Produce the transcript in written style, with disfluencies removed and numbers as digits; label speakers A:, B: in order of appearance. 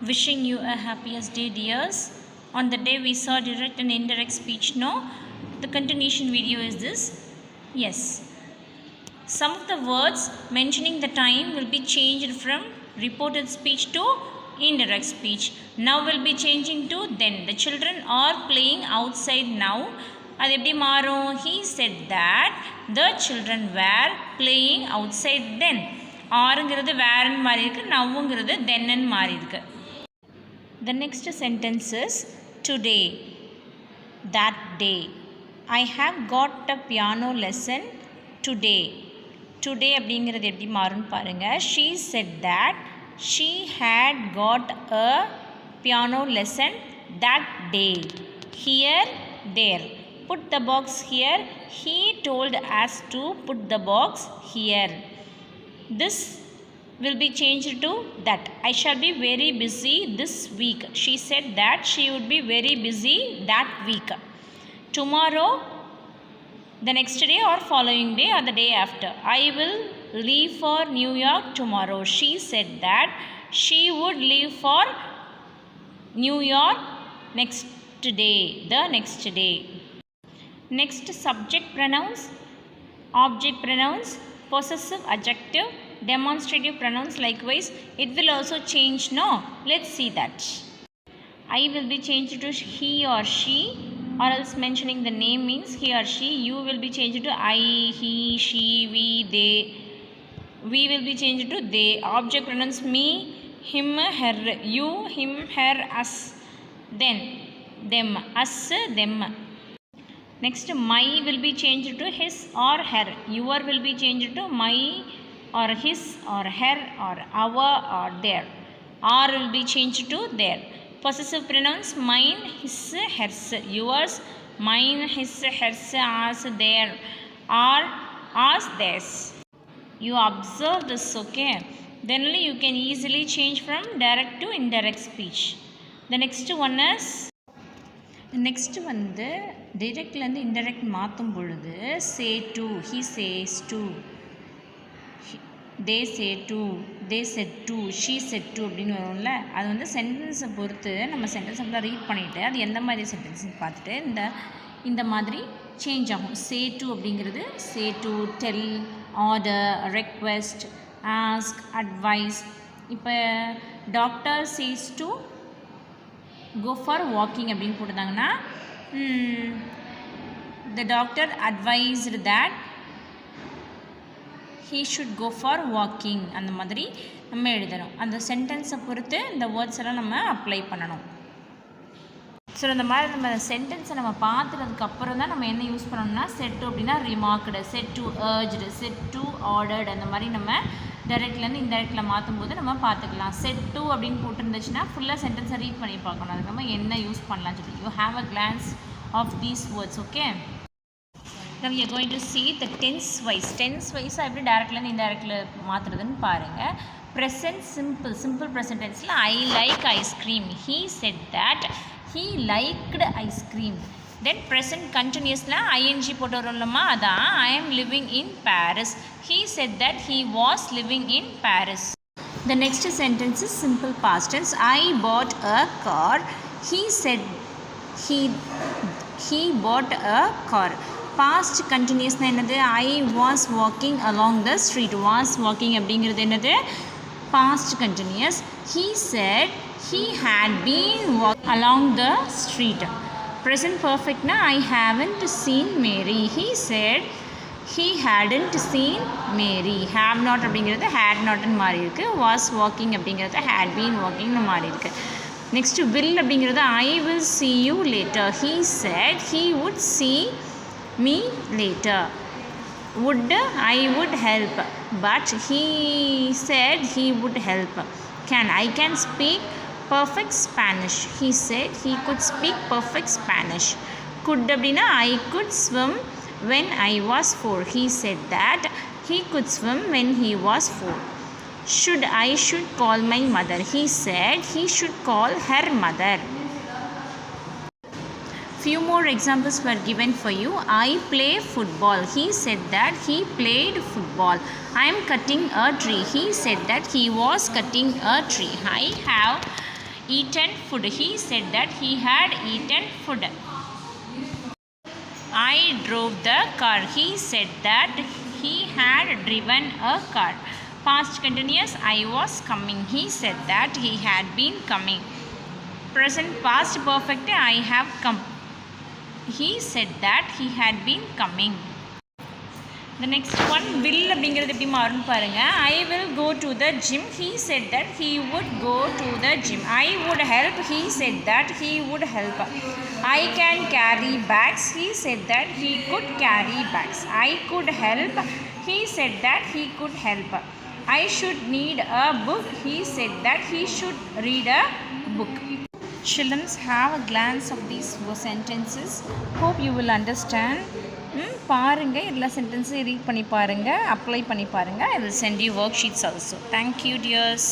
A: Wishing you a happiest day, dears. On the day we saw direct and indirect speech, no? The continuation video is this. Yes. Some of the words mentioning the time will be changed from reported speech to indirect speech. Now will be changing to then. The children are playing outside now. அது எப்படி மாறும்? He said that the children were playing outside then. ஆறுங்கிறது வேர்ன்னு மாறி இருக்கு, நவ்வுங்கிறது தென்னு மாறி இருக்கு. The next sentence is today, that day. I have got a piano lesson today. Today அப்படிங்கிறது எப்படி மாறும்னு பாருங்க. She said that she had got a piano lesson that day. Here, there. Put the box here. He told us to put the box here. This will be changed to that. I shall be very busy this week. She said that she would be very busy that week. Tomorrow, the next day or following day or the day after. I will leave for New York tomorrow. She said that she would leave for New York next day, the next day. Next, subject pronouns, object pronouns, possessive adjective, demonstrative pronouns. Likewise, it will also change. No, let's see that. I will be changed to he or she, or else mentioning the name means he or she. You will be changed to I, he, she, we, they. We will be changed to they. Object pronouns me, him, her, you, him, her, us, then, them, us, them. Next, my will be changed to his or her. Your will be changed to my or his or her or our or their. Our will be changed to their. Possessive pronouns mine, his, hers. Yours, mine, his, hers, ours, their. Our, ours, theirs. You observe this, okay? Then only you can easily change from direct to indirect speech. The next one is next வந்து டிரெக்ட்லேருந்து indirect மாற்றும் பொழுது say to, he says to, they say to, they said to, she said to அப்படின்னு வரும்ல. அது வந்து சென்டென்ஸை பொறுத்து நம்ம சென்டென்ஸ் அப்படிலாம் ரீட் பண்ணிவிட்டு அது எந்த மாதிரி சென்டென்ஸ்னு பார்த்துட்டு இந்த மாதிரி சேஞ்ச் ஆகும். சே டு அப்படிங்கிறது say to, tell, order, request, ask, advise. இப்போ doctor says to go for walking அப்படின்னு போட்டுருந்தாங்கன்னா the doctor advised that he should go for walking. அந்த மாதிரி நம்ம எழுதணும். அந்த சென்டென்ஸை பொறுத்து இந்த வேர்ட்ஸ் எல்லாம் நம்ம அப்ளை பண்ணணும். ஸோ இந்த மாதிரி நம்ம சென்டென்ஸை நம்ம பார்த்துறதுக்கப்புறம் தான் நம்ம என்ன யூஸ் பண்ணணும்னா செட் டு அப்படின்னா remarked, said to urged, said to ordered, அந்த மாதிரி நம்ம டைரெக்ட்லேருந்து இன்டெரக்டில் மாற்றும் போது நம்ம பார்த்துக்கலாம். செட் டு அப்படின்னு போட்டுருந்துச்சுன்னா ஃபுல்லாக சென்டென்ஸை ரீட் பண்ணி பார்க்கணும். அதுக்கு நம்ம என்ன யூஸ் பண்ணலாம்னு சொல்லி you have a glance of these words. Okay, now we are going to see the tense wise. Tense wise எப்படி டைரெக்ட்லேருந்து இன்டெரக்டில் மாற்றுறதுன்னு பாருங்கள். ப்ரெசன்ட் சிம்பிள், சிம்பிள் ப்ரெசன்ட் டென்ஸில் I like ice cream. He said that he liked ice cream. Then present continuously ing போட்டு வரும்லமா, அதான் I am living in Paris. He said that he was living in Paris. The next sentence is simple past tense. I bought a car. He said he bought a car. Past continuous என்னது? I was walking along the street. Was walking அப்படிங்கிறது என்னது? Past continuous. He said he had been walking along the street. Present perfect na I haven't seen Mary. He said he hadn't seen Mary. Have not அப்படிங்கிறது had not ன்னு மாறி இருக்கு. Was walking அப்படிங்கிறது had been walking ன்னு மாறி இருக்கு. Next will அப்படிங்கிறது I will see you later. He said he would see me later. Would I would help, but he said he would help. I can speak perfect Spanish. He said he could speak perfect Spanish. Could அப்படின்னா I could swim when I was 4. He said that he could swim when he was 4. I should call my mother. He said he should call her mother. Few more examples were given for you. I play football. He said that he played football. I am cutting a tree. He said that he was cutting a tree. I have eaten food. He said that he had eaten food. I drove the car. He said that he had driven a car. Past continuous, I was coming. He said that he had been coming. Present past perfect, I have come. He said that he had been coming. The next one, will அப்படிங்கிறது எப்படி மாறும்னு பாருங்க. I will go to the gym. He said that he would go to the gym. I would help. He said that he would help. I can carry bags. He said that he could carry bags. I could help. He said that he could help. I should need a book. He said that he should read a book. Children, have a glance of these sentences. Hope you will understand. பாருங்க, எல்லா சென்டென்ஸையும் read பண்ணி பாருங்க, apply பண்ணி பாருங்க. I will send you worksheets also. Thank you dears.